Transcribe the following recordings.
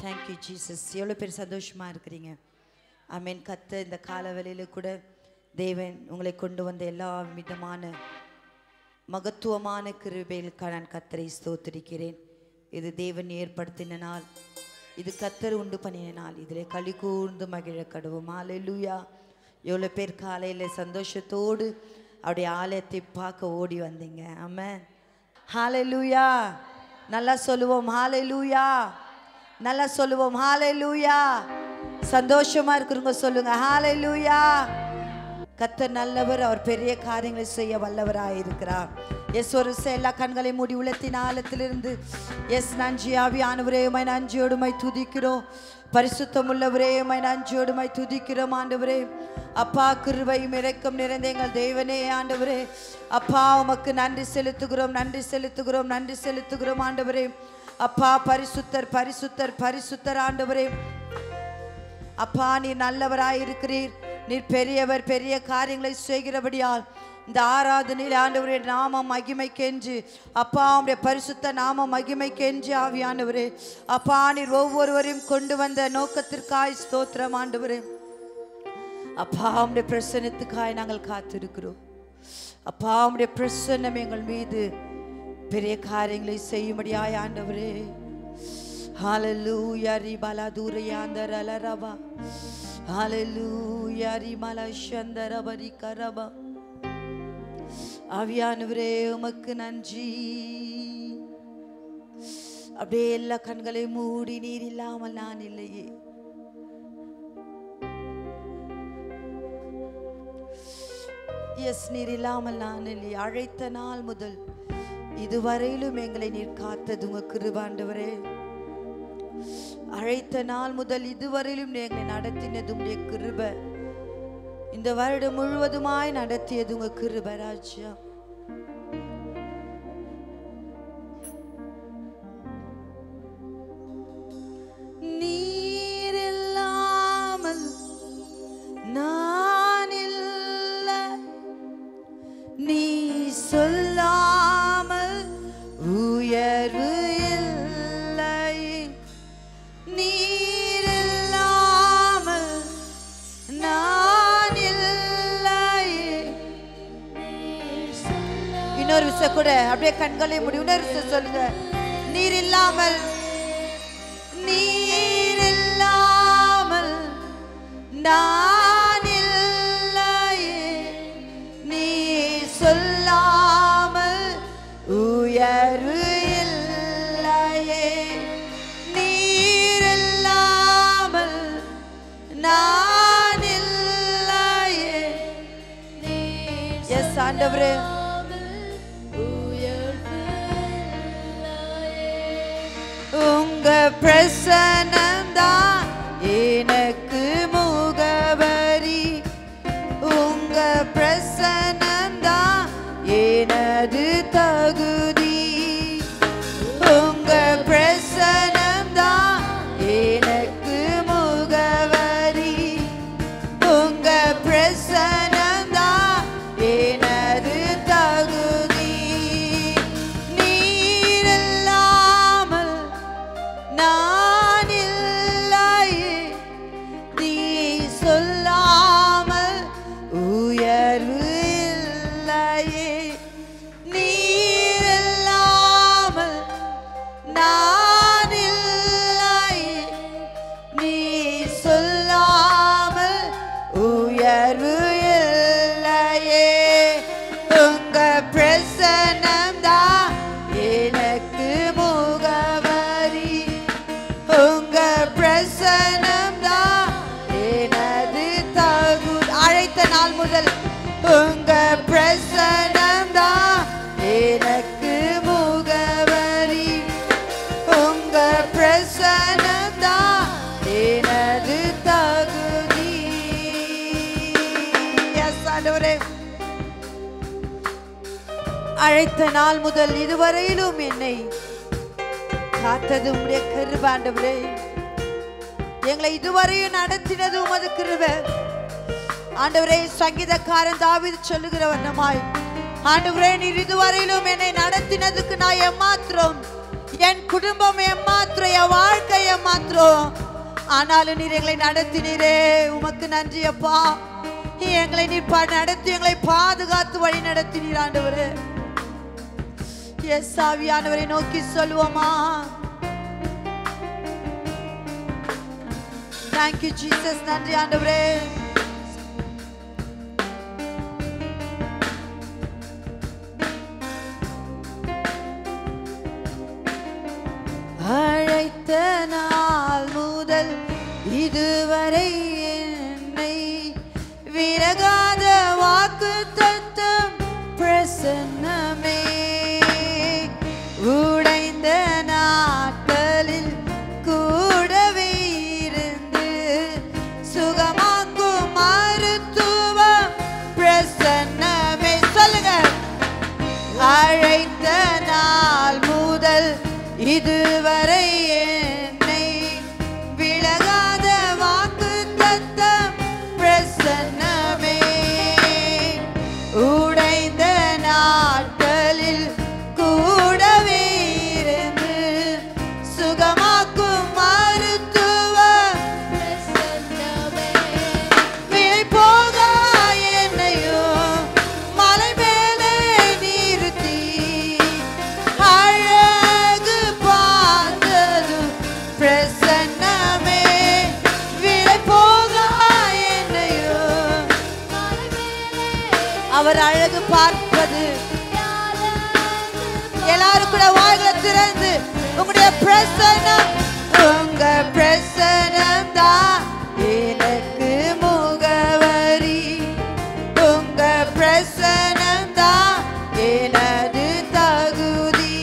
Thank you Jesus. எவ்வளவு பேர் சந்தோஷமா இருக்கிறீங்க. ஆமென். கர்த்தர் இந்த காலவெளியில கூட தேவன் உங்களை கொண்டு வந்த எல்லா விதமான மகத்துவமான கிருபைகளுக்காக நான் கர்த்தரை ஸ்தோத்திரிக்கிறேன். இது தேவன் ஏற்படுத்தின நாள், இது கர்த்தர் உண்டு பண்ணின நாள். இதிலே களி கூர்ந்து மகிழ கடவோம். ஹல்லேலூயா. எவ்வளோ பேர் காலையில் சந்தோஷத்தோடு அவருடைய ஆலயத்தை பார்க்க ஓடி வந்தீங்க. ஆமென். ஹல்லேலூயா. நல்லா சொல்லுவோம் ஹல்லேலூயா. நல்லா சொல்லுவோம் ஹல்லேலூயா. சந்தோஷமா இருக்கிறவங்க சொல்லுங்க ஹல்லேலூயா. கர்த்தர் நல்லவர், அவர் பெரிய காரியங்களை செய்ய வல்லவராய் இருக்கிறார். எஸ், ஒரு எல்லா கண்களை மூடி உள்ளத்தின் ஆழத்திலிருந்து எஸ் நன்றி ஆவியானவரே, உம்மை நன்றியோடுமை துதிக்கிறோம். பரிசுத்தம் உள்ளவரே, உம்மை நன்றியோடுமை துதிக்கிறோம் ஆண்டவரே. அப்பா, கிருபையும் இரக்கம் நிறைந்த எங்கள் தேவனே ஆண்டவரே, அப்பா உமக்கு நன்றி செலுத்துகிறோம், நன்றி செலுத்துகிறோம், நன்றி செலுத்துகிறோம் ஆண்டவரே. அப்பா, பரிசுத்தர் பரிசுத்தர் பரிசுத்தர் ஆண்டவரே. அப்பா, நீர் நல்லவராய் இருக்கிறீர், நீர் பெரியவர், பெரிய காரியங்களை செய்கிறபடியால் இந்த ஆராதனையில் ஆண்டவரே நாமம் மகிமைக்கென்று, அப்பா உம்முடைய பரிசுத்த நாமம் மகிமைக்கென்று ஆவியானவரே, அப்பா நீர் ஒவ்வொருவரையும் கொண்டு வந்த நோக்கத்திற்காய் ஸ்தோத்திரம் ஆண்டவரே. அப்பா உம்முடைய பிரசன்னத்துக்காய் நாங்கள் காத்திருக்கிறோம். அப்பா உம்முடைய பிரசன்னம் எங்கள் மீது பெரிய காரியங்களை செய்யும்படியாய் ஆண்டவரே. ஹல்லேலூயா. ரிபலா தூரயாந்தரலரபா. ஹல்லேலூயா. ரிமலா சந்தரபரி கரபா. ஆவியானவரே உமக்கு நன்றி. அப்படியே எல்லா கண்களை மூடி, நீர் இல்லாமல் நான் இல்லையே. எஸ், நீர் இல்லாமல் நான் இல்லையே. அழைத்த நாள் முதல் இதுவரையிலும் எங்களை நீர் காத்தது உங்க கிருபை ஆண்டவரே. அழைத்த நாள் முதல் இதுவரையிலும் எங்களை நடத்தினது உங்களுடைய கிருபை. இந்த வருடம் முழுவதுமாய் நடத்தியது உங்க கிருபை ராஜா. நீர் இல்லாமல் நான் இல்லை, நீ சொல்லாமல் உயர்வு இல்லை. நீர் இல்லாமல் நான் இல்லை. இன்னொரு விஷயம் கூட அப்படியே கண்களை மூடி இன்னொரு விஷயம் சொல்லுங்க. நீர் இல்லாமல், நீர் இல்லாமல் நான் இல்லை, நீ சொல்லாமல் உயர்வு இல்லையே. நீர் இல்லாமல் நான் இல்லையே. எஸ் ஆண்டவரே, உங்க பிரசன்னம்தான் எனக்கு முகவரி, உங்க பிரசன்னம்தான் எனது தகுதி, உங்க பிரசன்னம்தான் எனக்கு முகவரி, உங்க பிரசன்னம்தான் எனது தகுதி. நீர் இல்லாமல் நான் இல்லையே, நீ சொல்லாமல் உயர்வு இல்லையே. நீர் இல்லாமல் நான் இல்லையே, நீ சொல்லாமல் உயர்வு இல்லையே. உங்க பிரசன்னம்தான் எனக்கு முகவரி, உங்க பிரசன்னம்தான் எனது தகுதி. அழைத்த நாள் முதல் உங்க பிரசன்னம்தான் எனக்கு முகவரி, உங்க பிரசன்னம்தான் எனது தகுதி. எஸ் ஆண்டவரே, அழைத்த நாள் முதல் இதுவரையிலும் என்னை காத்தது உம்முடைய கிருபை ஆண்டவரே. எங்களை இதுவரையும் நடத்தினது உமது கிருபை ஆண்டவரே. சங்கீதக்காரன் தாவீது சொல்லுகிற வண்ணமாய் ஆண்டவரே, நீர் இதுவரையிலும் என்னை நடத்தினதுக்கு நான் எம்மாத்திரம், என் குடும்பம் எம்மாத்திரம், என் வாழ்க்கை எம்மாத்திரம் ஸ்தோத்திரம். ஆனாலும் நீர் எங்களை நடத்தினீரே, உமக்கு நன்றி அப்பா. எங்களை நீர் நடத்தி எங்களை பாதுகாத்து வழி நடத்தினீர் ஆண்டவரே. எஸ் ஆவியானவரை நோக்கி சொல்லுவோமா? Thank you Jesus. நன்றி ஆண்டவரே. அழைத்த நாள் முதல் இதுவரை என்னை விலகாத வாக்குத்தத்தம் பிரசன்னமே. உடைந்த நாட்களில் கூடவே இருந்து சுகமாக்கும் மருத்துவம் பிரசன்னமே. சொல்லுங்க. அழைத்த நாள் முதல் இதுவரை என்னை விலகாத வாக்குத்தத்தம் பிரசன்னமே. உடைந்த நாட்களில் கூடவே இருந்து சுகமாக்கும் மருத்துவம் பிரசன்னமே. விலை போக என்னையும் மலை மேலே நிறுத்தி அழகு பார்த்தது பிரசன்னமே. விலை போக என்னையும் அவர் அழகு பார்ப்பது. எல்லாரும் கூட வாய்களை திறந்து உங்களுடைய பிரசன்னம், உங்க பிரசன்னம் தான் எனக்கு முகவரி. உங்க பிரசன்னம் தான் எனது தகுதி.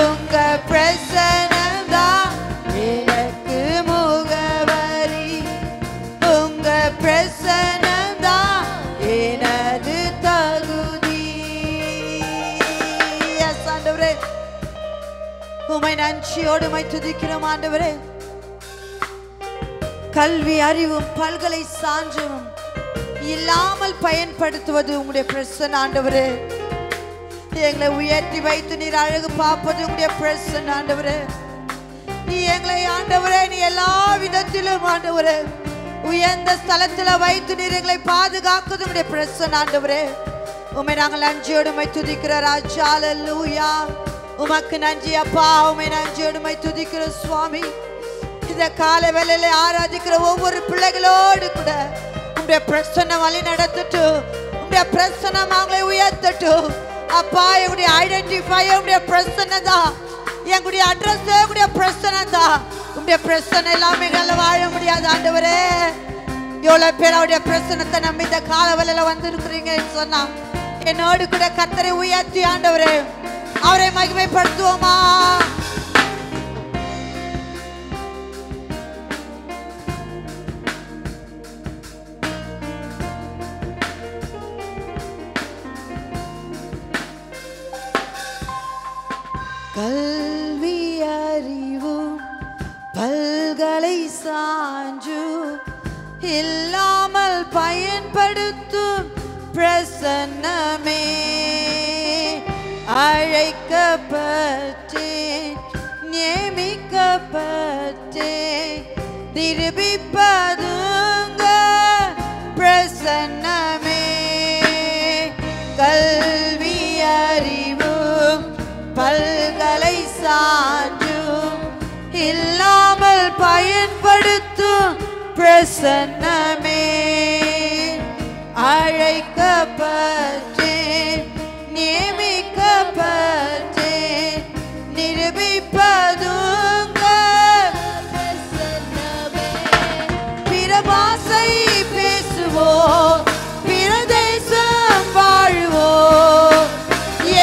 உங்க பிரசன்னம் தான் எனக்கு முகவரி. உங்க பிரசன்னம் தான் எனது தகுதி. எஸ் ஆண்டவரே, உம்மை நன்றியோடு உம்மை துதிக்கிறோம் ஆண்டவரே. கல்வி அறிவும் பல்கலை சான்றும் இல்லாமல் பயன்படுத்துவது உங்களுடைய பிரசன்னம் ஆண்டவரே. எங்களை உயர்த்தி வைத்து நீர் அழகு பார்ப்பது உங்களுடைய பிரசன்னம் ஆண்டவரே. நீ எங்களை ஆண்டவரே, நீ எல்லா விதத்திலும் ஆண்டவரே உயர்ந்த ஸ்தலத்துல வைத்து நீர் எங்களை பாதுகாக்குது உங்களுடைய பிரசன்னம் ஆண்டவரே. உம்மை நாங்கள் நன்றியோடு உம்மை துதிக்கிற ராஜா. அல்லேலூயா. உமக்கு நன்றி அப்பா. உம்மை நன்றியோடு உம்மை துதிக்கிற சுவாமி. இந்த காலை வேளையில ஆராதிக்கிற ஒவ்வொரு பிள்ளைகளோடு கூட உங்களுடைய பிரசன்னம் வழி நடத்தட்டும். உங்களுடைய பிரசன்னம் அவங்களை உயர்த்தட்டும் அப்பா. எங்களுடைய ஐடென்டிஃபை உங்களுடைய பிரசன்னம் தான். எங்களுடைய அட்ரஸ் உங்களுடைய பிரசன்னம் தான். உங்களுடைய பிரசன்னம் எல்லாமே வாழ முடியாது ஆண்டவரே. எவ்வளவு பேர் அவருடைய பிரசன்னத்தை நம்பி இந்த கால வேளையில வந்திருக்கிறீங்கன்னு சொன்னா என்னோடு கூட கர்த்தரை உயர்த்தி ஆண்டவரே அவரை மகிமைப்படுத்துவோமா? கல்வி அறிவும் பல்கலை சான்று இல்லாமல் பயன்படுத்தும் பிரசன்னமே. அழைக்கப்பட்டேன், நியமிக்கப்பட்டேன், திருபிப்பதுங்க பிரசன்னமே. கல்வி அறிவும் பல்கலை சான்றும் இல்லாமல் பயன்படுத்தும் பிரசன்னமே. அழைக்கப்பட்டேன், நியமிக்கப்பட்டேன், நிரூபிப்பதுங்க பிரசன்னமே. பிற பாஷை பேசுவோம், பிற தேசம் வாழுவோம்,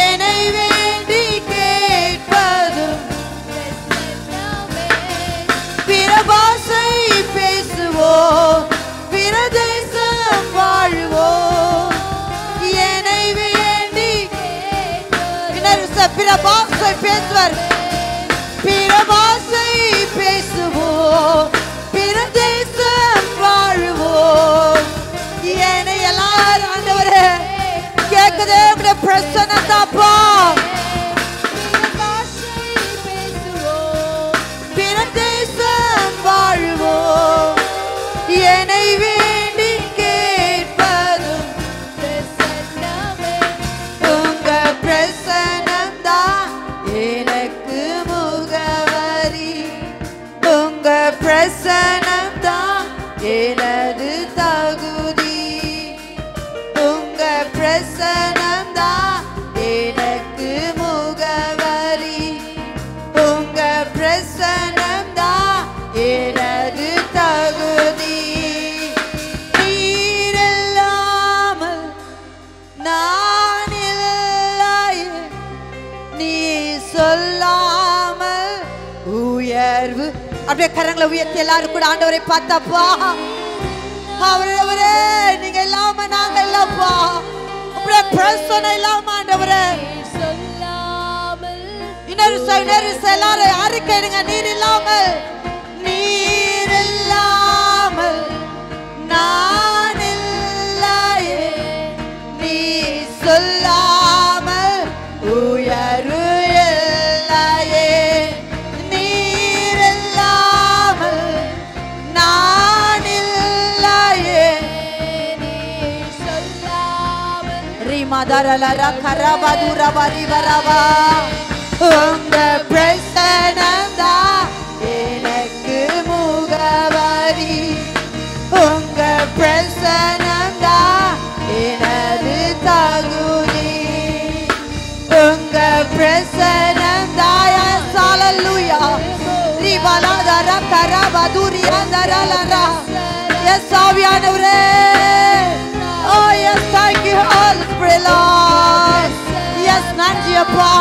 என்னை வேண்டி கேட்பதும் பிரசன்னமே. பிற பாஷை பேசுவோம், பிற தேசம் வாழுவோம், என்னை வேண்டி பிற பாஷை பேசுவார். பிற பாஷை பேசுவோம், பிற தேசம் வாழுவோம், என்னை எல்லாரும் ஆண்டவரே கேட்குதே உங்களுடைய பிரசன்னம் தாப்பா. பிற பாஷை பேசுவோம், பிற தேசம் பிரசனம் தான் எனது தகுதி, உங்க பிரசனம் தான் எனக்கு முகவரி, உங்க பிரசனம் தான் எனது தகுதி. நீர் இல்லாமல் நான் இல்லை, நீ சொல்லாமல் உயர்வு. அப்படியே கரங்களை உயர்த்தி எல்லாரும் கூட ஆண்டவரை பார்த்தப்பா, அவரே நீங்க இல்லாம நாங்க இல்லப்பா, அப்படியே பிரசன்னம் இல்லாம ஆண்டவரே இன்னொரு எல்லாரும் அறிக்கையிடுங்க. நீர் இல்லாமல் நான் இல்லையே, நீ சொல்லாமல் உயர்வு இல்லையே, நீர் இல்லாமல் நான் இல்லையே, நீ சொல்லாமல் ரிமதரலர கரபதுர வரிவரவா. உங்க பிரசனம் தான் எனக்கு முகவரி, உங்க பிரசனம் தான் எனது தகுதி, உங்க பிரசனம் தான். ஹல்லேலூயா. ரிபலதர கரபதுரியந்தரலர. எஸ் ஆவியானவரே. Oh yes, thank you Holy Spirit Lord. Yes, நன்றி அப்பா.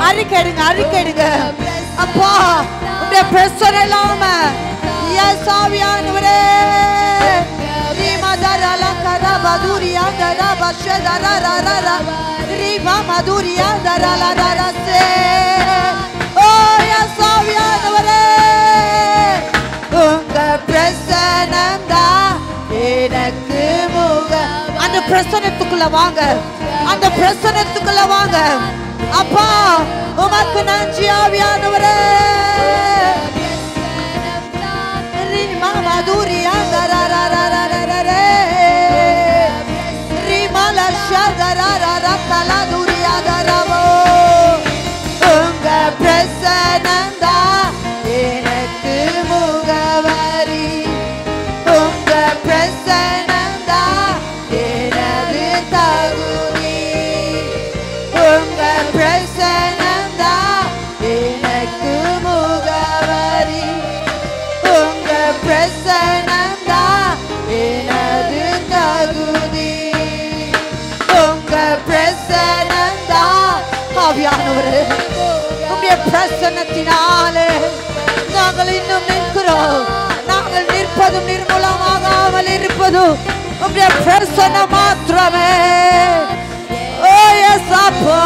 அறிக்கைடுங்க அப்பா, உடைய பிரசன்னம் இல்லாம எஸ் ஆவியானவரே. ரிமதரல கரபதுரியந்தர பஷதரரரர ரிப மதுரியந்தரலரரசே. ஓ எஸ் ஆவியானவரே, உங்க பிரசன்னம் தான் எனக்கு முக. அந்த பிரசன்னத்துக்குள்ள வாங்க, அந்த பிரசன்னத்துக்குள்ள வாங்க அப்பா. உமக்கு நன்றி ஆவியானவரே. ரிமா மதுரியந்தரரரரரே ரிமல ஷதரரர தலதுரியதரவோ. உங்க பிரசன்னம் தான் எனக்கு முகவரி, உங்க பிரசன்னம் தான் எனது தகுதி, உங்க பிரசன்னம் தான் எனக்கு முகவரி, உங்க பிரசன்னம் தான் எனது தகுதி, உங்க பிரசன்னம் தான். ஆவியானவரே, உம்முடைய பிரசன்னத்தினாலே நாங்கள் இன்னும் நிற்கிறோம். நாங்கள் நிற்பதும் நிர்மூலமாகாமல் இருப்பதும் உம்முடைய பிரசன்னம் மாத்திரமே. ஓ எஸ் அப்பா,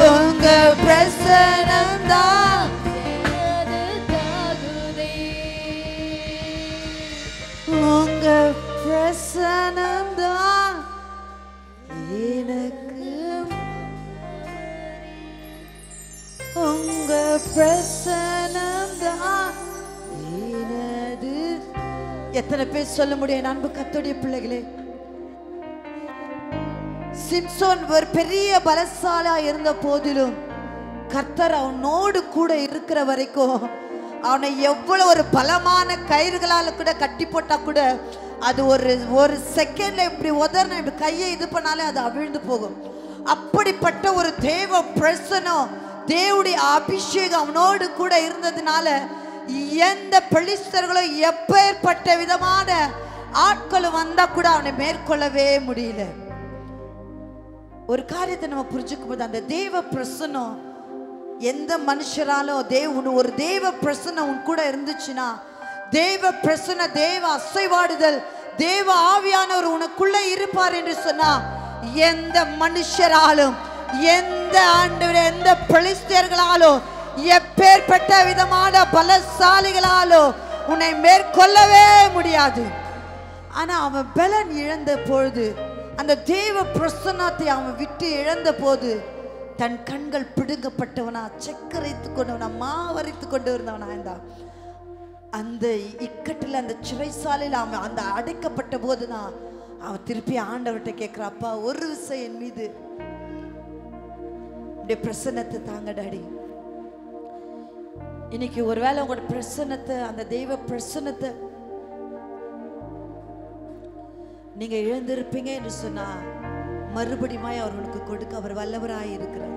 உங்க பிரசன்னம் தான் உங்க பிரசன்னம் தான் எனக்கு, உங்க பிரசன்னம் தான் எனது. எத்தனை பேர் சொல்ல முடியும் அன்பு கர்த்தருடைய பிள்ளைகளே? சிம்சோன் ஒரு பெரிய பலசாலியா இருந்த போதிலும் கர்த்தர் அவனோடு கூட இருக்கிற வரைக்கும் அவனை எவ்வளவு ஒரு பலமான கயிறுகளால கூட கட்டி போட்டா கூட அது ஒரு செகண்ட்ல இப்படி உதறன இப்படி கையை இது பண்ணாலே அது அவிழ்ந்து போகும். அப்படிப்பட்ட ஒரு தேவ பிரசன்னம், தேவனுடைய அபிஷேகம் அவனோடு கூட இருந்ததுனால எந்த பெலிஸ்தர்களும் எப்பேற்பட்ட விதமான ஆட்களும் வந்தா கூட அவனை மேற்கொள்ளவே முடியல. ஒரு காரியத்தை நம்ம புரிஞ்சுக்கும் போது அந்த தேவ பிரசன்னம் எந்த மனுஷராலும் ஒரு தேவ பிரசன்னம் உன் கூட இருந்துச்சுன்னா, தேவ பிரசன்ன, தேவ அசைவாடுதல், தேவ ஆவியானவர் உனக்குள்ள இருப்பார் என்று சொன்னா எந்த மனுஷராலும் எந்த பெலிஸ்தர்களாலோ எப்பேற்பட்ட விதமான பலசாலிகளாலோ உன்னை மேற்கொள்ளவே முடியாது. ஆனா அவன் பலன் இழந்த பொழுது, அந்த தேவ பிரசன்னத்தை அவன் விட்டு இழந்த போது தன் கண்கள் பிடுங்கப்பட்டவனா, சக்கரைத்து கொண்டவனா, மாவரைத்து கொண்டு இருந்தவனா இருந்தான். அந்த இக்கட்டில், அந்த சிறைசாலையில் அவன் அந்த அடைக்கப்பட்ட போதுதான் அவன் திருப்பி ஆண்டவர்கிட்ட கேட்கிறான், அப்பா ஒரு விஷயம் என் மீது பிரசன்னத்தை தாங்க டாடி, இன்னைக்கு ஒருவேளை உங்களோட பிரசன்னத்தை, அந்த தெய்வ பிரசன்னத்தை நீங்க இழந்திருப்பீங்க என்று சொன்னா மறுபடியுமாய் அவர்களுக்கு கொடுக்க அவர் வல்லவராய் இருக்கிறார்.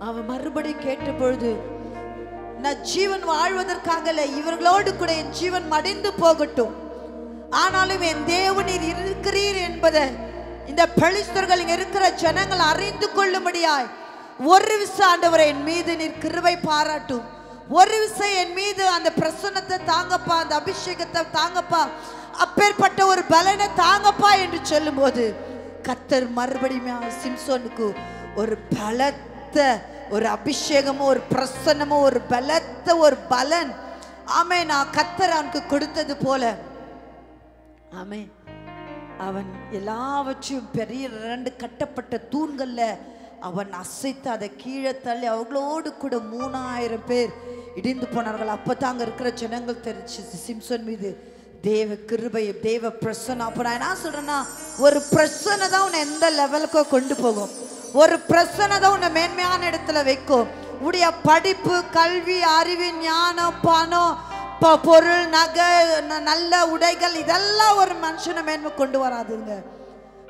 அவன் மறுபடியும் கேட்ட பொழுது, நான் ஜீவன் வாழ்வதற்காக இவர்களோடு கூட என் ஜீவன் மடிந்து போகட்டும், ஆனாலும் என் தேவனீர் இருக்கிறீர் என்பதை இந்த பெலிஸ்தர்கள் இங்க இருக்கிற ஜனங்கள் அறிந்து கொள்ளும்படியாய் ஒரு விசை ஆண்டவரை என் மீது நீர் கிருபை பாராட்டும், ஒரு விசை என் மீது அந்த பிரசன்னத்தை தாங்கப்பா, அந்த அபிஷேகத்தை தாங்கப்பா, அப்பேற்பட்ட ஒரு பலனை தாங்கப்பா என்று சொல்லும் போது கர்த்தர் மறுபடியும் சிம்சோனுக்கு ஒரு பலத்த ஒரு அபிஷேகமோ, ஒரு பிரசன்னமோ, ஒரு பலத்த ஒரு பலன், ஆமே, நான் கர்த்தர் அவனுக்கு கொடுத்தது போல, ஆமே, அவன் எல்லாவற்றையும் பெரிய 2 கட்டப்பட்ட தூண்கள்ல அவன் அசைத்து அதை கீழே தள்ளி அவர்களோடு கூட 3000 பேர் இடிந்து போனார்கள். அப்பதாங்க இருக்கிற ஜனங்கள் தெரிஞ்சு சிம்சோன் மீது தேவ கிருபை, தேவ பிரசன்னம். அப்ப நான் என்ன சொல்றேன்னா, ஒரு பிரசன்னம் தான் உன்னை எந்த லெவலுக்கோ கொண்டு போகும், ஒரு பிரசன்னம் தான் உன்னை மேன்மையான இடத்துல வைக்கும். உடைய படிப்பு, கல்வி, அறிவு, ஞானம், பணம், பொருள், நகை, நல்ல உடைகள், இதெல்லாம் ஒரு மனுஷனை மேன்மை கொண்டு வராதுங்க.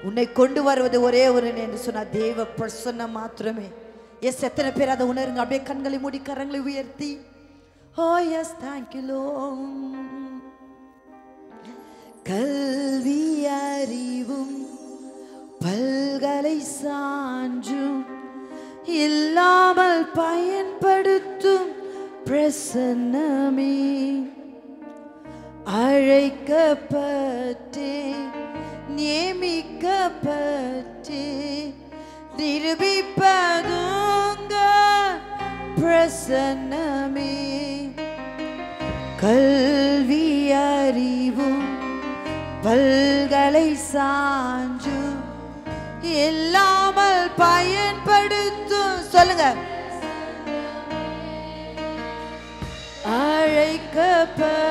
உன்னை கொண்டு வருவது ஒரே ஒரு என்று சொன்னா தேவ பிரசன்னம் மாத்திரமே. எஸ், எத்தனை பேர் அதை உணருங்க? அப்படியே கண்களை மூடி கரங்களை உயர்த்தி, ஓ எஸ், தேங்க்யூ லார்ட். கல்வி அறிவும் பல்கலை சான்றும் இல்லாமல் பயன்படுத்தும் பிரசன்னமே, அழைக்கப்பட்டே நியமிக்கப்பட்டே நிரூபிப்பதுங்க பிரசன்னமே. கல்வி அறிவும் பல்கலை சான்றும் இல்லாமல் பயன்படுத்தும், சொல்லுங்க, அழைக்கப்பட்டே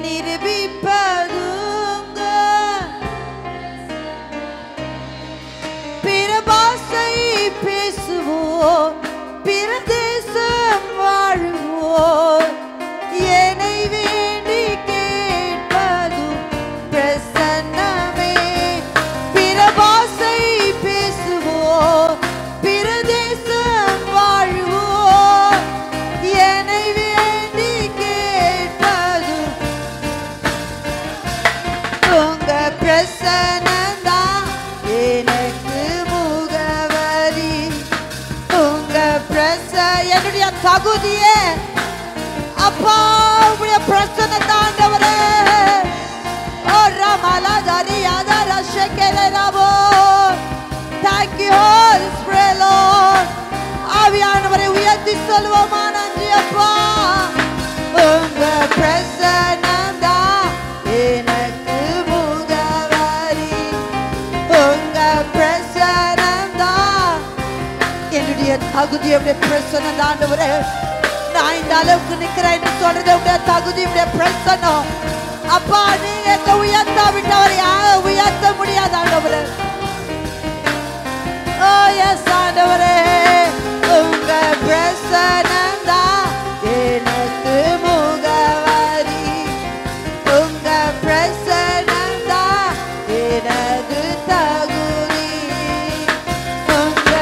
நிரூபிப்பதுங்க பிற பாஷை பேசுவோம், பிற தேசம் வாழ்வோம், என்னை வேண்டி கேட்பதும் பிரசன்னமே. பிற பாஷை பேசுவோம், பிற தேசம் வாழ்வோம், என்னை வேண்டி கேட்பதும் உங்க பிரசன்னம்தான் எனக்கு முகவரி. உங்க என்னுடைய தகுதியே அப்பா, உங்களுடைய பிரசன்னத்தை ஆண்டவரே. ஓ ரமலா தரியாதா ரஷகேலராபோ, thank you Holy Spirit Lord. ஆவியானவரை உயர்த்தி சொல்வோமா, நன்றி அப்பா. உங்க பிரசன்னம்தான் எனக்கு முகவரி. உங்க பிரசன்னம்தான் என்னுடைய தகுதி. உடைய பிரசன்னம் ஆண்டவரே, நான் இந்த அளவுக்கு நிக்கிறேன் சொல்றது உடைய தகுதி, உடைய பிரசன்னம். அப்பா, நீங்க உயர்த்தா விட்டவர் யாரும் உயர்த்த முடியாது ஆண்டவரே. ஓ எஸ் ஆண்டவரே, உங்க பிரசன்னம் தான் எனக்கு முகவரி. உங்க பிரசன்னம் தான் எனது தகுதி. உங்க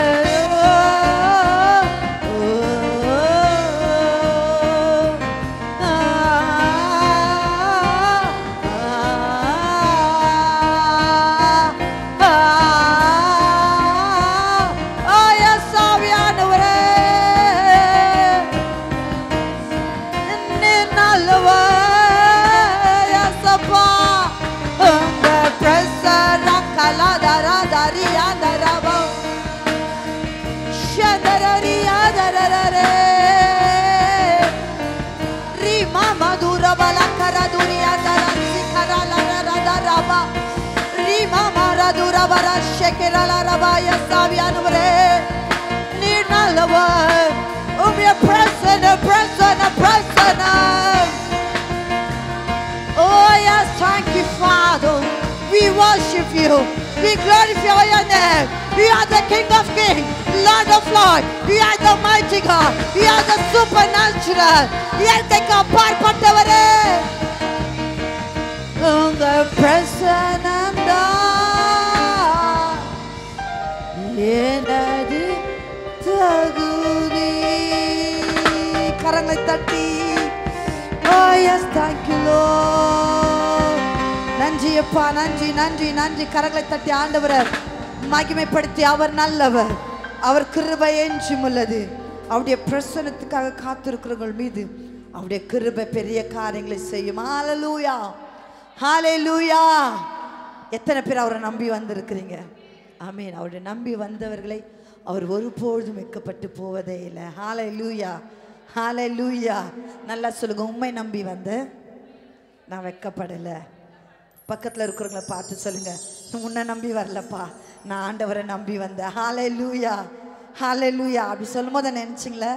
We worship you. We glorify your name. You are the King of Kings, Lord of Lords. You are the mighty God. You are the supernatural. இயற்கைக்கு அப்பாற்பட்டவரே. உங்க பிரசன்னம் தான் எனது தகுதி. கரங்களை தட்டி Oh yes, thank you Lord. நன்றி அப்பா, நன்றி நன்றி நன்றி. கரங்களை தட்டி ஆண்டவரை மகிமைப்படுத்தி அவர் நல்லவர், அவர் கிருபை என்றும் உள்ளது. அவருடைய பிரசன்னத்துக்காக காத்திருக்கிறவர்கள் மீது அவருடைய கிருபை பெரிய காரியங்களை செய்யும். ஹalleluya, ஹalleluya. எத்தனை பேர் அவரை நம்பி வந்திருக்கிறீங்க? ஆமென். அவருடைய நம்பி வந்தவர்களை அவர் ஒருபொழுதும் வெட்கப்பட்டு போவதே இல்லை. ஹalleluya, ஹalleluya. நல்லா சொல்லுங்க, உம்மை நம்பி வந்த நான் வெட்கப்படலை. பக்கத்தில் இருக்கிறவங்களை பார்த்து சொல்லுங்க, உன்னை நம்பி வரலப்பா, நான் ஆண்டவரை நம்பி வந்தேன். ஹalleluya, ஹalleluya. அப்படி சொல்லும் போது நினச்சிங்களே,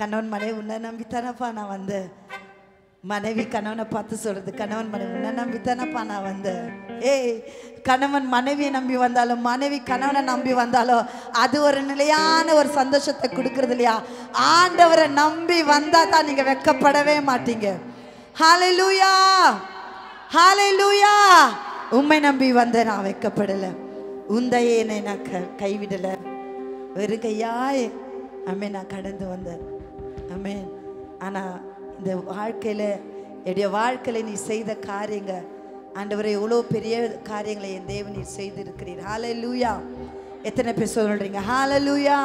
கணவன் மனைவி உன்னை நம்பித்தானப்பா நான் வந்தேன். மனைவி கணவனை பார்த்து சொல்றது, கணவன் மனைவி உன்னை நம்பித்தானப்பா நான் வந்தேன். ஏய், கணவன் மனைவியை நம்பி வந்தாலும் மனைவி கணவனை நம்பி வந்தாலும் அது ஒரு நிலையான ஒரு சந்தோஷத்தை கொடுக்கறது இல்லையா? ஆண்டவரை நம்பி வந்தா தான் நீங்க வெட்கப்படவே மாட்டீங்க. ஹalleluya, ஹalleluya. உம்மை நம்பி வந்த நான் வெட்கப்படலை, உந்தையே என்னை நான் கைவிடலை, வெறுகையாய் ஆமென் நான் கடந்து வந்தேன். ஆமென். ஆனால் இந்த வாழ்க்கையில் என்னுடைய வாழ்க்கையில் நீ செய்த காரியங்க ஆண்டவரை எவ்வளோ பெரிய காரியங்களை என் தேவன் நீர் செய்திருக்கிறீர். ஹalleluya. எத்தனை பேர் சொல்கிறீங்க ஹalleluya?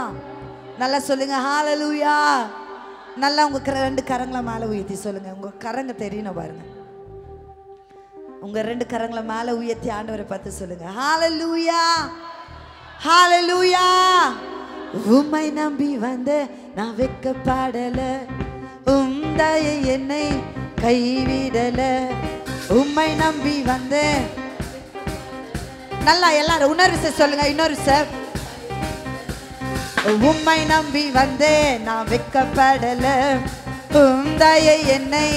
நல்லா சொல்லுங்க ஹalleluya. நல்லா உங்கள் ரெண்டு கரங்களை மேலே உயர்த்தி சொல்லுங்கள். உங்கள் கரங்க தெரியணும் பாருங்க. உங்கள் ரெண்டு கரங்களை மேலே உயர்த்தி ஆண்டவரை பார்த்து சொல்லுங்க ஹalleluya, ஹalleluya. உம்மை நம்பி வந்து நான் வெட்கப்படல, உம்தயை என்னை கைவிடல. உம்மை நம்பி வந்து நல்லா எல்லாரும் உணர்வு சொல்லுங்க. இன்னொரு சார், உம்மை நம்பி வந்து நான் வெட்கப்படல, உம்தயை என்னை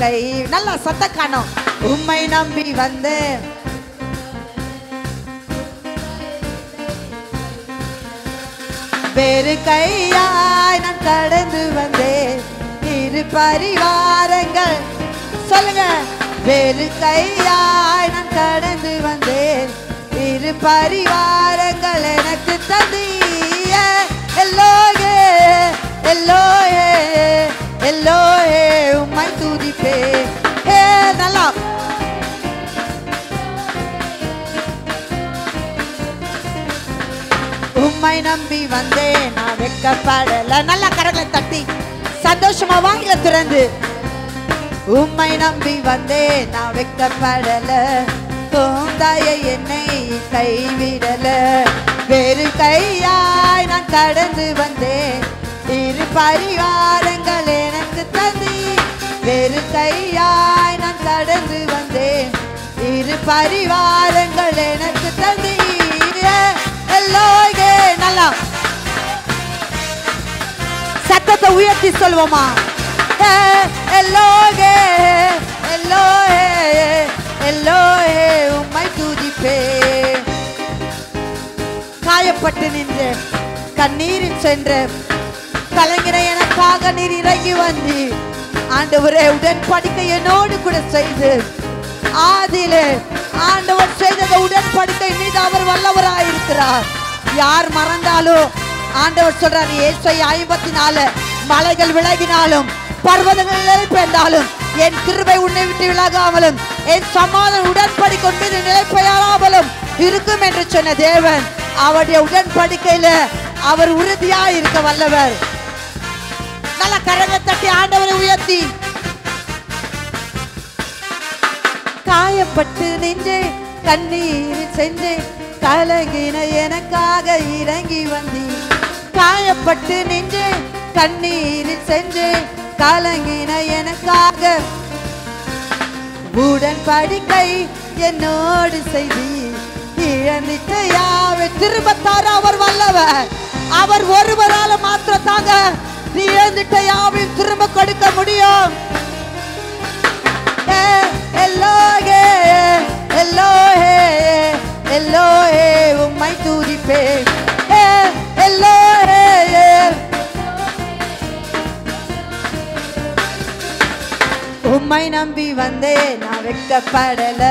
கை நல்லா சத்த காணோம். உம்மை நம்பி வந்து வேறு கையாய் நான் கடந்து வந்தேன். இரு பரிவாரங்கள் சொல்லுங்க, வேறு கையாய் நான் கடந்து வந்தேன். இரு பரிவாரங்கள் எனக்கு தந்தீய. எல்லோயே எல்லோயே எல்லோயே உம்மை துதிப்பே. நல்லா உம்மை நம்பி வந்தேன் நான் வெட்கப்படல. நல்லா கரங்களை தட்டி சந்தோஷமா வாங்கல திறந்து. உம்மை நம்பி வந்தேன் நான் வெட்கப்படல, தோந்தாயை என்னை கைவிடல. வேறு கையாய் நான் கடந்து வந்தேன். இரு பரிவாரங்கள் எனக்கு தந்தி. வேறு கையாய் நான் கடந்து வந்தேன். இரு பரிவாரங்கள் எனக்கு தந்தி. எல்லோயே நல்லா சத்தத்தை உயர்த்தி சொல்வோமா? எல்லோயே எல்லோயே எல்லோயே உம்மை துதிப்பே. காயப்பட்டு நின்று கண்ணீரில் சென்று கலங்கின எனக்காக நீர் இறங்கி வந்து ஆண்டவரே உடன்படிக்கை என்னோடு கூட செய்து ஆதியிலே ஆண்டவர் செய்த உடன்படிக்கை மீது அவர் வல்லவராயிருக்கிறார். யார் மறந்தாலும் ஆண்டவர் சொல்றாரு, ஏசாயா 54 மலைகள் விலகினாலும் பர்வதங்கள் பெயர்ந்தாலும் என் கிருபை உன்னை விட்டு விலகாமலும் என் சமாதான உடன்படிக்கை மீது நிலைப்பெயராமலும் இருக்கும் என்று சொன்ன தேவன் அவருடைய உடன்படிக்கையில அவர் உறுதியாய் இருக்க வல்லவர். நல்ல கரங்களை தட்டி ஆண்டவரை உயர்த்தி காயப்பட்டு நின்று கண்ணீர் சென்று கலங்கின எனக்காக இறங்கி வந்தி. காயப்பட்டு நின்று கண்ணீர் சென்று கலங்கின எனக்காக உடன்படிக்கை என்னோடு செய்தி. இழந்திட்ட யாவை திரும்பத்தார அவர் வல்லவர். அவர் ஒருவரால மாத்திரம் தாங்க இழந்திட்ட யாவையும் திரும்ப கொடுக்க முடியும். எல்லோயே எல்லோயே உம்மை நம்பி வந்தேன் நான் வெட்கப்படல,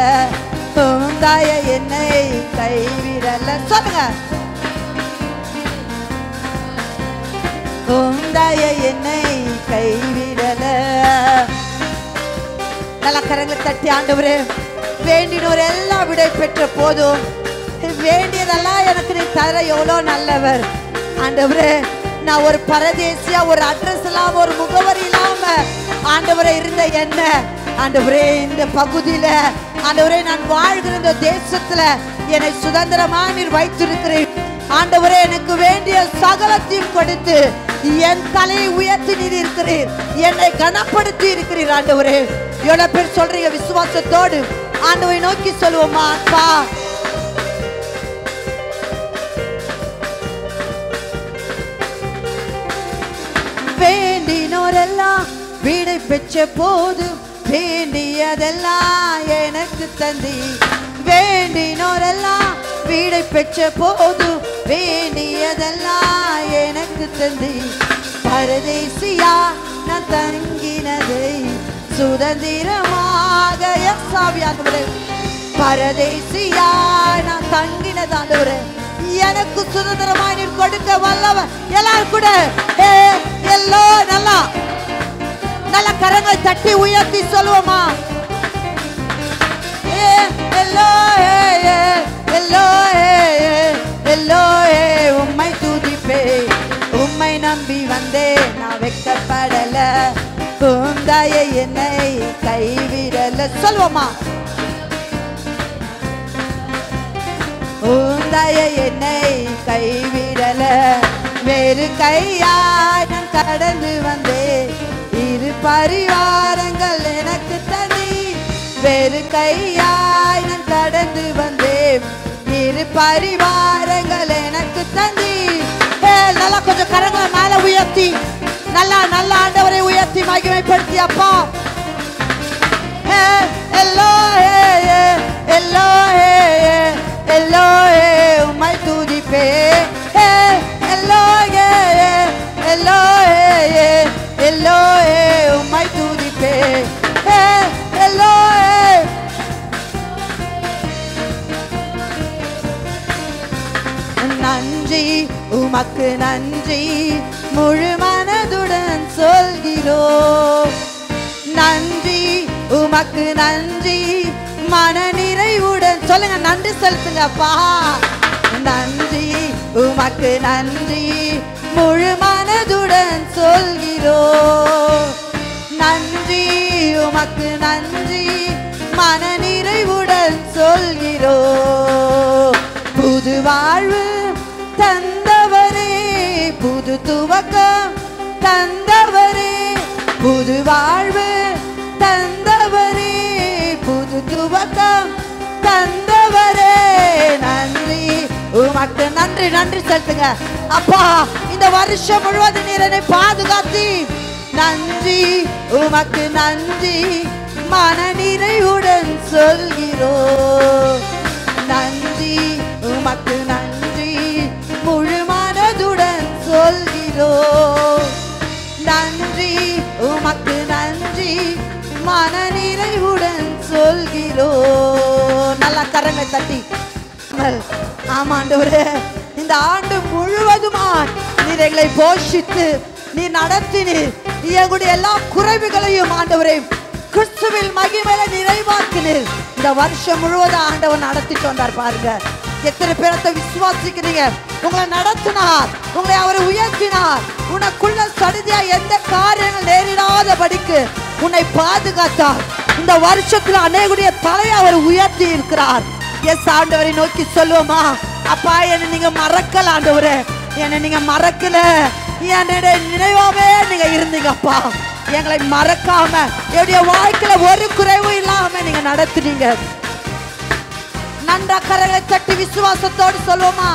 உம் தயை என்னை கைவிடல. சொல்லுங்க. உம் தயை என்னை கைவிடல. நல்ல கரங்களை தட்டி ஆண்டவரே, வேண்டினோர் எல்லாம் விடை பெற்ற போதும், வேண்டியதெல்லாம் எனக்கு நீ தர எவ்வளோ நல்லவர் ஆண்டவரே. நான் ஒரு பரதேசியா, ஒரு அட்ரஸ் இல்லாம, ஒரு முகவரி இல்லாம ஆண்டவரே இருந்த என்ன ஆண்டவரே இந்த பகுதியில ஆண்டவரே நான் வாழ்கிற இந்த தேசத்துல என்னை சுதந்திரமா நீர் வைத்திருக்கிறேன் ஆண்டவரே. எனக்கு வேண்டிய சகலத்தையும் கொடுத்து என் தலையை உயர்த்தி நீர் இருக்கிறீர், என்னை கனப்படுத்தி இருக்கிறீர் ஆண்டவரே. எவ்வளவு பேர் சொல்றீங்க விசுவாசத்தோடு ஆண்டவரை நோக்கி சொல்லுவோமா? அப்பா வேண்டினோரெல்லாம் வீடை பெற்ற போது, வேண்டியதெல்லாம் எனக்கு தந்தி. வேண்டினோரெல்லாம் வீடை பெற்ற போது, வேண்டியதெல்லாம் எனக்கு தந்தி. பரதேசியா நான் தங்கினதை சுதந்திரமாக எஸ்ஸாவியானவரே, பரதேசியா நான் தங்கினதாண்டவரே எனக்கு சுதந்திரமாய் நீர் கொடுக்க வல்லவர். எல்லாரும் கூட எல்லோ நல்லா நல்ல கரங்களை தட்டி உயர்த்தி சொல்லுவோமா? உம்மை துதிப்பே, உம்மை நம்பி வந்தேன் நான் வெட்கப்படல, உம் தயை என்னை கைவிடல. சொல்லுவோமா? உம் தயை என்னை கைவிடல. வேறு கையாய் நான் கடந்து வந்தேன், இரு பரிவாரங்கள் எனக்கு தனி. வேறு கையாய் நான் கடந்து வந்தேன், இரு பரிவாரங்கள் எனக்கு தனி. நல்லா கொஞ்சம் கரங்களை மேல உயர்த்தி நல்லா நல்ல ஆண்டவரை உயர்த்தி மகிமைப்படுத்தி அப்பா எல்லோ எல்லோ எல்லோ உம்மை துதிப்பே. எல்லோ எல்லோ எல்லோ உம்மை துதிப்பே. எல்லோ நன்றி உமக்கு நன்றி முழு மனதுடன் சொல்கிறோம். நன்றி உமக்கு நன்றி மன நிறைவுடன் சொல்லுங்க. நன்றி செலுத்துங்கப்பா. நன்றி உமக்கு நன்றி முழு மனதுடன் சொல்கிறோம். நன்றி உமக்கு நன்றி மன நிறைவுடன் சொல்கிறோம். புது வாழ்வு தந்தவரே, புது துவக்கம் தந்தவரே, புது வாழ்வு தந்தவரே, புது துவக்கம் தந்தவரே. நன்றி உமக்கு நன்றி. நன்றி செலுத்துங்க அப்பா. இந்த வருஷம் முழுவதும் நீர் என்னை பாதுகாத்தி நன்றி உமக்கு நன்றி மன நிறைவுடன் சொல்கிறோம். நன்றி உமக்கு நன்றி முழு மனதுடன் சொல்கிறோம். நன்றி உமக்கு நன்றி மன நிறைவுடன் சொல்கிறோம். நல்லா கரங்களை தட்டி ஆமாண்டவரே, இந்த ஆண்டு முழுவதுமா நீர் எங்களை போஷித்து நீர் நடத்தினீர். எங்களுடைய எல்லா குறைவுகளையும் ஆண்டவரே கிறிஸ்துவில் மகிமையில நிறைவாக்கினீர். இந்த வருஷம் முழுவதும் ஆண்டவர் நடத்திட்டு வந்தார் பாருங்க. எத்தனை பேரத்தை விசுவாசிக்கிறீங்க? உங்களை நடத்தினார், உங்களை அவரை உயர்த்தினார். உனக்குள்ள சடுதியா எந்த காரியங்கள் நேரிடாதபடிக்கு உன்னை பாதுகாத்தார். இந்த வருஷத்துல அநேகுடைய தலையை அவர் உயர்த்தி இருக்கிறார். எஸ் ஆண்டவரை நோக்கி சொல்லுவோமா? அப்பா என்னை நீங்க மறக்கல ஆண்டவரே, என்னை நீங்க மறக்கல, என்னுடைய நினைவாவே நீங்க இருந்தீங்கப்பா. எங்களை மறக்காம என்னுடைய வாழ்க்கையில ஒரு குறைவும் இல்லாம நீங்க நடத்துனீங்க. நன்றா கரங்களை தட்டி விசுவாசத்தோடு சொல்லுவோமா?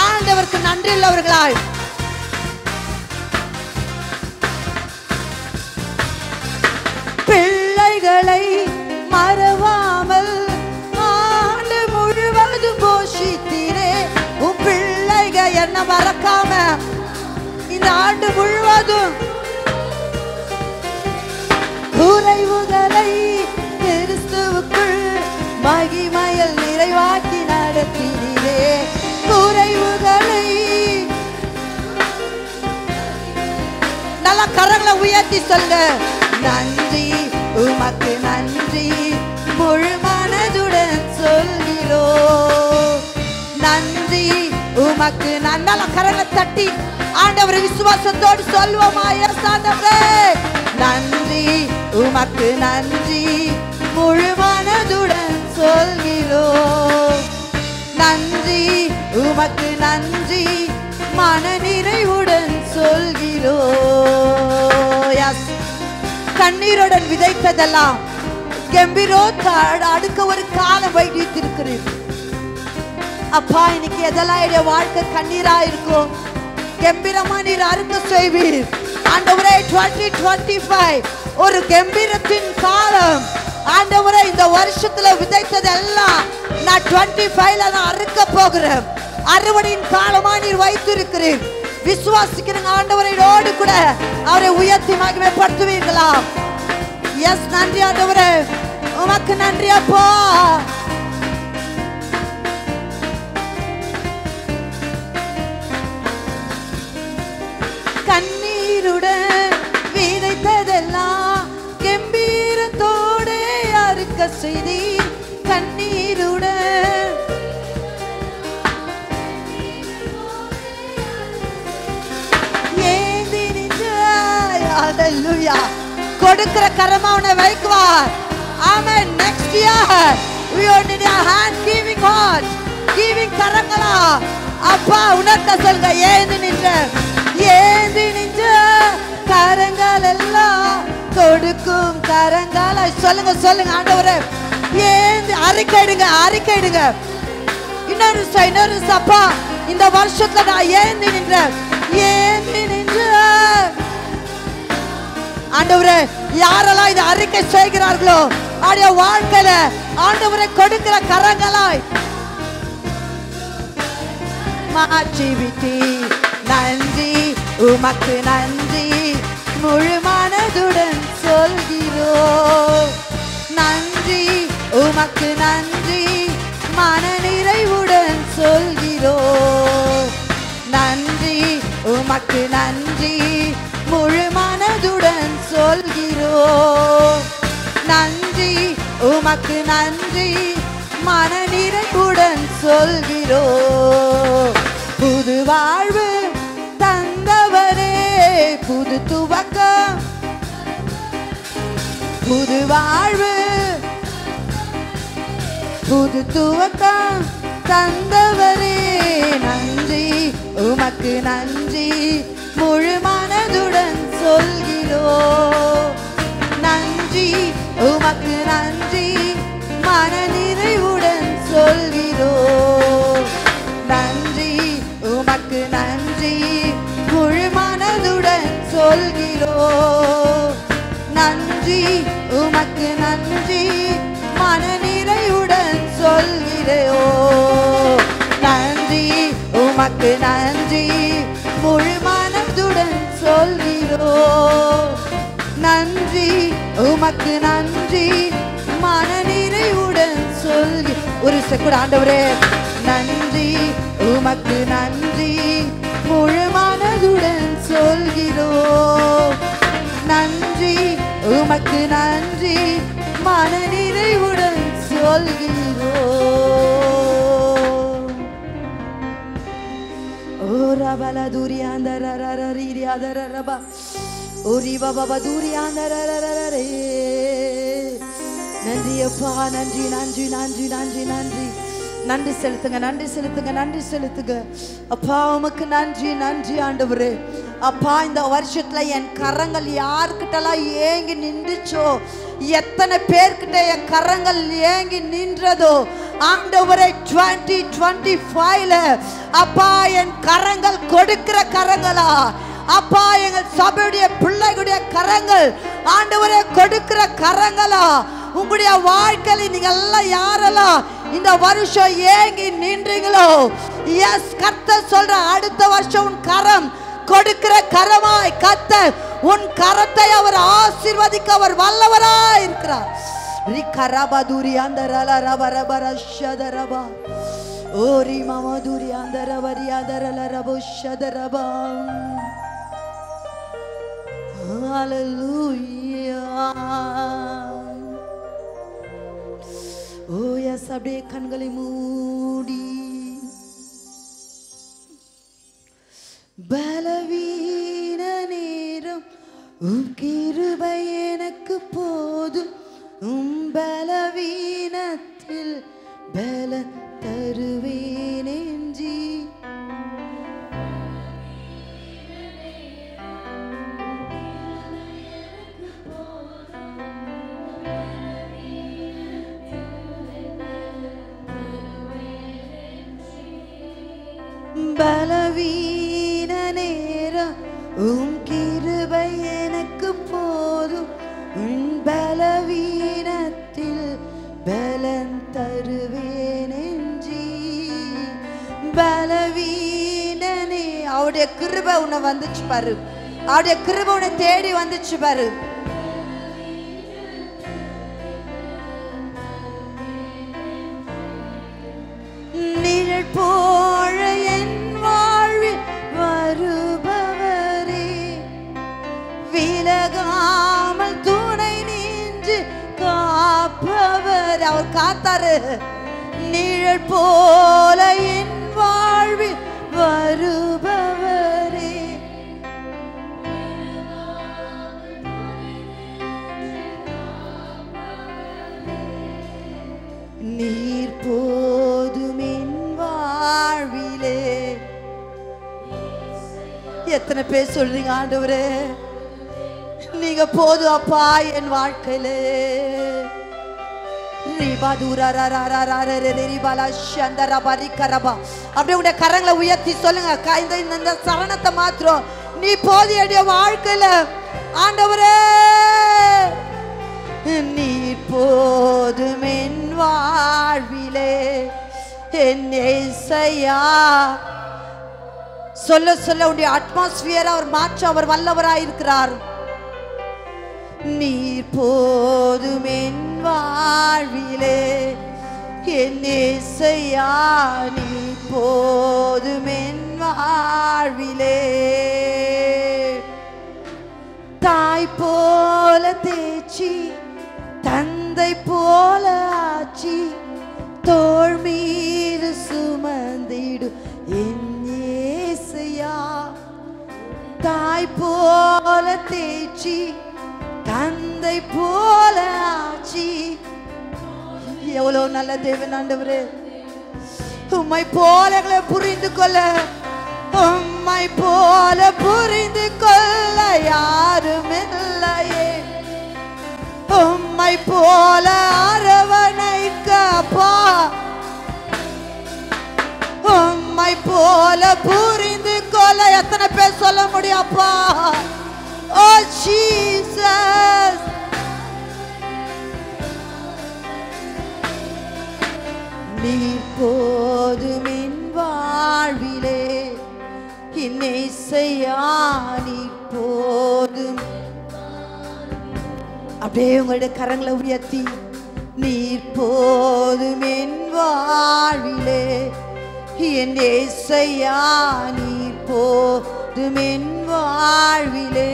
ஆண்டவருக்கு நன்றி உள்ளவர்களாய் பிள்ளைகளை மறவாமல் ஆண்டு முழுவதும் போஷித்தீரே. உன் பிள்ளைகள் என்ன மறக்காம இந்த ஆண்டு முழுவதும் குறைவுகளை கிறிஸ்துவுக்குள் மகிமையில் நிறைவாக்கி நடத்தினீரே. குறைவுகளை நல்ல கரங்களை உயர்த்தி சொல்லுங்க. நன்றி உமக்கு நன்றி முழு மனதுடன் சொல்கிறோம். நன்றி உமக்கு நல்ல கரங்களை தட்டி ஆண்டவரை விசுவாசத்தோடு சொல்வோமா? ஆண்டவரே நன்றி உமக்கு நன்றி முழு மனதுடன் சொல்கிறோம். நன்றி உமக்கு நன்றி மன நிறைவுடன் சொல்கிறோம். கண்ணீருடன் விதைத்ததெல்லாம் கம்பீரோத்தாடு அடுக்க ஒரு காலம் வைத்திருக்கிறேன். அப்பா இன்னைக்கு எதெல்லாம் என்னுடைய வாழ்க்கை கண்ணீரா இருக்கும், கம்பீரமா நீர் அறுக்க செய்வீர் ஆண்டவரே. 2025 ஒரு கம்பீரத்தின் காலம் ஆண்டவரே. இந்த வருஷத்துல விதைத்ததெல்லாம் நான் 25ல நான் அறுக்க போகிறேன். அறுவடையின் காலமா நீர் வைத்திருக்கிறீர். விசுவாசிக்கிறேன் ஆண்டவரோடு கூட அவரை உயர்த்தி மகிமைப்படுத்துவீர்களா? எஸ், நன்றி ஆண்டவரே, உமக்கு நன்றி அப்பா. கண்ணீருடன் விதைத்ததெல்லாம் கம்பீரத்தோட அறுக்க செய்தி. கண்ணீருடன் ஏந்தி நின்றாய். ஹல்லேலூயா. கொடுக்கிற கரமா உன்னை வைக்குவார். ஆமென். next year we are in your hand giving heart, giving கரங்களா அப்பா உனக்கு சொல்லுங்க. ஏந்தி நின்ற கரங்கள் எல்லாம் கொடுக்கும் கரங்களா சொல்லுங்க சொல்லுங்க ஆண்டவரே. ஏந்தி அறிக்கையிடுங்க அறிக்கையிடுங்க. இன்னொரு அப்பா இந்த வருஷத்துல நான் ஏந்தி நின்ற ஆண்டவரே. யாரெல்லாம் இதை அறிக்கை செய்கிறார்களோ அவருடைய வாழ்க்கையில ஆண்டவரை கொடுக்கிற கரங்களாய் மாற்றி விட்டி. நன்றி உமக்கு நன்றி முழு மனதுடன் சொல்கிறோம். நன்றி உமக்கு நன்றி மன நிறைவுடன் சொல்கிறோம். நன்றி உமக்கு நன்றி முழு மனதுடன் சொல்கிறோம். நன்றி உமக்கு நன்றி மன நிறைவுடன் சொல்கிறோம். புது வாழ்வு தந்தவரே புது துவக்கம். புது வாழ்வு புது துவக்கம் தந்தவரே நன்றி உமக்கு நன்றி முழு மனதுடன் சொல்கிறோம். நன்றி உமக்கு நன்றி மன நிறைவுடன் சொல்கிறோம். நன்றி உமக்கு நன்றி முழு மனதுடன் சொல்கிறோம். நன்றி உமக்கு நன்றி மன நிறைவுடன் சொல்கிறோம். நன்றி உமக்கு நன்றி முழு மனதுடன் சொல்கிறோம். நன்றி உமக்கு நன்றி மன நிறைவுடன் சொல்லி ஒரு செகண்ட் ஆண்டவரே. நன்றி உமக்கு நன்றி முழு மனதுடன் சொல்கிறோம். நன்றி உமக்கு நன்றி மன நிறைவுடன் சொல்கிறோம். ஓ ரபல துரியாந்தரரரரரபா ஓரி பாபா துரியாந்தரரரரரே. நன்றி அப்பா நன்றி நன்றி நன்றி நன்றி நன்றி நன்றி செலுத்துங்க நன்றி செலுத்துங்க நன்றி செலுத்துங்க அப்பா. உமக்கு நன்றி நன்றி ஆண்டவரே. அப்பா இந்த வருஷத்துல என் கரங்கள் யார்கிட்டலாம் ஏங்கி நின்றுச்சோ, எத்தனை பேர்கிட்ட என் கரங்கள் ஏங்கி நின்றதோ ஆண்டவரே 2025ல அப்பா என் கரங்கள் கொடுக்கிற கரங்களா அப்பா, எங்கள் சபையுடைய பிள்ளைகளுடைய கரங்கள் ஆண்டவரே கொடுக்கிற கரங்களா உங்களுடைய வாழ்க்கையில் நீங்க எல்லாம் யாரெல்லாம் இந்த வருஷம் ஏங்கி நின்றீங்களோ, எஸ் கர்த்தர் சொல்ற அடுத்த வருஷம் உன் கரம் கொடுக்கிற கரமாய் கர்த்தர் உன் கரத்தை அவர் ஆசீர்வதிக்க அவர் வல்லவராய் இருக்கிறார். ரிகரபதுரி அந்தரல ரபரபர ஷதரபா ஓரி மமதுரி அந்தரவரி அதரல ரபோ ஷதரபா. ஹalleluya. ஓ எஸ், அப்படியே கண்களை மூடி பலவீன நேரம் உம் கிருபை எனக்கு போதும், உம் பலவீனத்தில் பல தருவேன் என்றி. பலவீன நேரம் உம் கிருபை எனக்கு போதும், உன் பலவீனத்தில் பலன் தருவேன் என்றி. பலவீனனே, அவருடைய கிருபை உன்னை வந்துச்சு பாரு, அவருடைய கிருபை உன்னை தேடி வந்துச்சு பாரு. நிழல் போல என் வாழ்வில் வருபவரே, விலகாமல் துணை நின்று காப்பவர். அவர் காத்தாரு. நிழல் போல என் வாழ்வில் வருபவரே, நீர் போதும் என் வாழ்விலே. எத்தனை பேர் சொல்றீங்க ஆண்டவரே நீங்க போதும் அப்பா என் வாழ்க்கையிலே. அப்படியே உடைய கரங்களை உயர்த்தி சொல்லுங்க. இந்த சரணத்தை மாத்திரம், நீ போதிய வாழ்க்கையில ஆண்டவரே நீ போதும் என் வாழ்விலே. என் இயேசையா சொல்ல சொல்ல உடைய அட்மாஸ்பியர் அவர் மாற்ற அவர் வல்லவராயிருக்கிறார். நீர் போதும் என் வாழ்விலே, என் இயேசையா நீ போதும் என் வாழ்விலே. தாய் போல தேச்சி தந்தை போல ஆச்சி, தோள் மீது சுமந்திடு என் இயேசையா. தாய் போல தேச்சி தந்தை போல ஆச்சி. எவ்வளவு நல்ல தேவன் ஆண்டவரே. உம்மை போல புரிந்து கொள்ள, உம்மை போல புரிந்து கொள்ள யாரும் இல்லையே. உம்மை போல அரவணைக்கப்பா, உம்மை போல புரிந்து கொள்ள எத்தனை பேர் சொல்ல முடியாப்பா. Oh Jesus, நீ போதும் என் வாழ்விலே, என் இயேசையா நீ போதும். அப்படியே உங்களுடைய கரங்களை உயர்த்தி, நீர் போதும் என் வாழ்விலே, என் இயேசையா நீர் போதும் என் வாழ்விலே.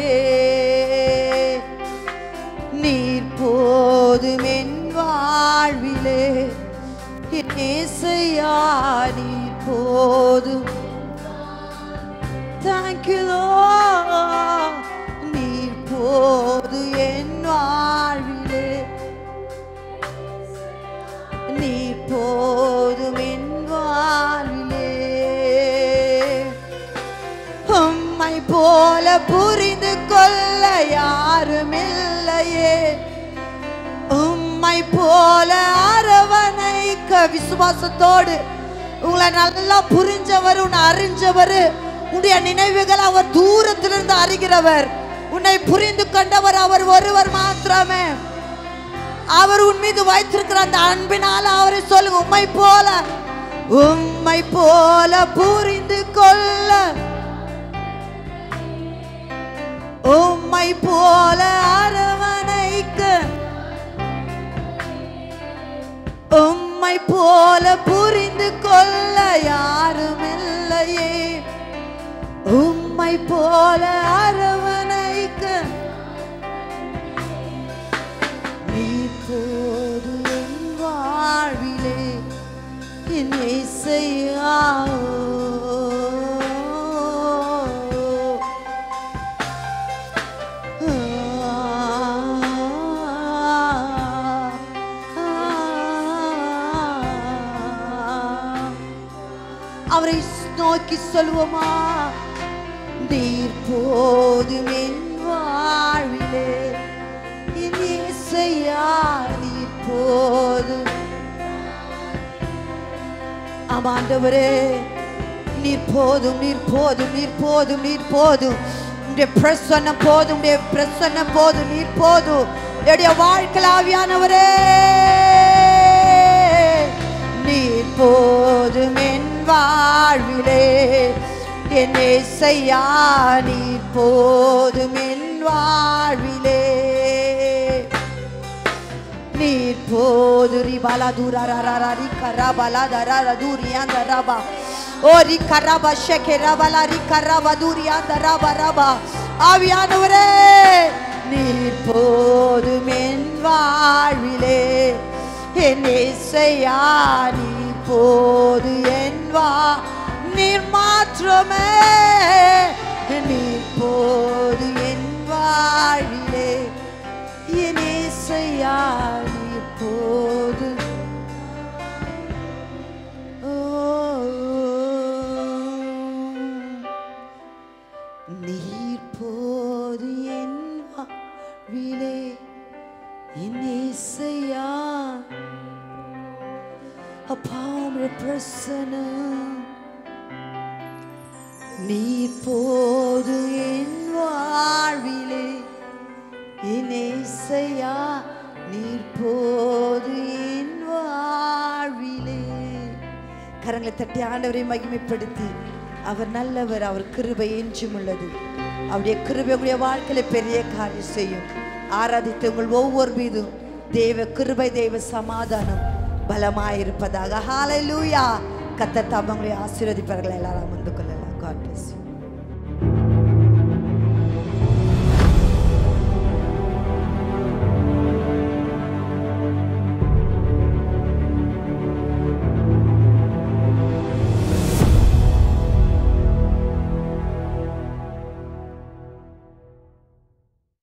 நீர் போதும் என் வாழ்விலே, என் இயேசையா நீர் போதும். Thank you Lord. நீர் போதும் என் வாழ்விலே, நீர் போதும் என் வாழ்விலே. உம்மை போல புரிந்து கொள்ள யாரும் இல்லையே. உம்மை போல அரவணைக்க விசுவாசத்தோடு உங்களை நல்லா புரிஞ்சவர், உன்னை அறிஞ்சவர், உன்னுடைய நினைவுகள் அவர் தூரத்திலிருந்து அறிகிறவர். உன்னை புரிந்து கொண்டவர் அவர் ஒருவர் மாத்திரமே. அவர் உன் மீது வைத்திருக்கிற அந்த அன்பினால அவரை சொல்லுங்க, உம்மை போல, உம்மை போல புரிந்து கொள்ள உம்மை போல அரவணைக்க, உம்மை போல புரிந்து கொள்ள யாரும் இல்லையே. உம்மை போல அரவணைக்க நீர் போது என் வாழ்விலே என் இயேசையா. அவரை நோக்கி சொல்லுவோமா? நீர் போதும் என் வாழ்விலே என் இயேசையா, நீர் போதும். ஆண்டவரே, நீர் போதும், நீர் போதும், நீர் போதும், நீர் போதும். உடைய பிரசன்னம் போதும், உடைய பிரசன்னம் போதும், நீர் போதும். என்னுடைய வாழ்க்கையில் ஆவியானவரே, நீர் போதும் என் வாழ்விலே என் இயேசையா, நீர் போதும் என் வாழ்விலே. நீர் போது ரிபாலா தூரா ரி கராபாலா தரா தூரியாந்த ரபா ஓ ரி கராபா ஷெகராபாலா ரி கராபா தூரியாந்த ரபா ரபா. ஆவியானவரே, நீர் போதும் என் வாழ்விலே என் இயேசையா, நீர் போது என் நீர் மாற்றமே. நீர் போது என் வாழ்விலே என் இயேசையா, நீர் போது. நீர் போது என் வாழ்விலே என் இயேசையா. அப்பா, உம்முடைய பிரசன்னம் நீர் போது என் வாழ்விலே என் இயேசையா, நீர் போது என் வாழ்விலே. கரங்களை தட்டி ஆண்டவரை மகிமைப்படுத்தி, அவர் நல்லவர், அவர் கிருபை என்றும் உள்ளது. அவருடைய கிருபை உங்களுடைய வாழ்க்கையில பெரிய காரியம் செய்யும். ஆராதித்து உங்கள் ஒவ்வொரு மீதும் தேவ கிருபை, தேவ சமாதானம் பலமாயிருப்பதாக. ஹல்லேலூயா. கர்த்தர் தாமே உங்களை ஆசீர்வதிப்பார்கள். எல்லாரும் வந்து கொள்ளலாம். God bless you.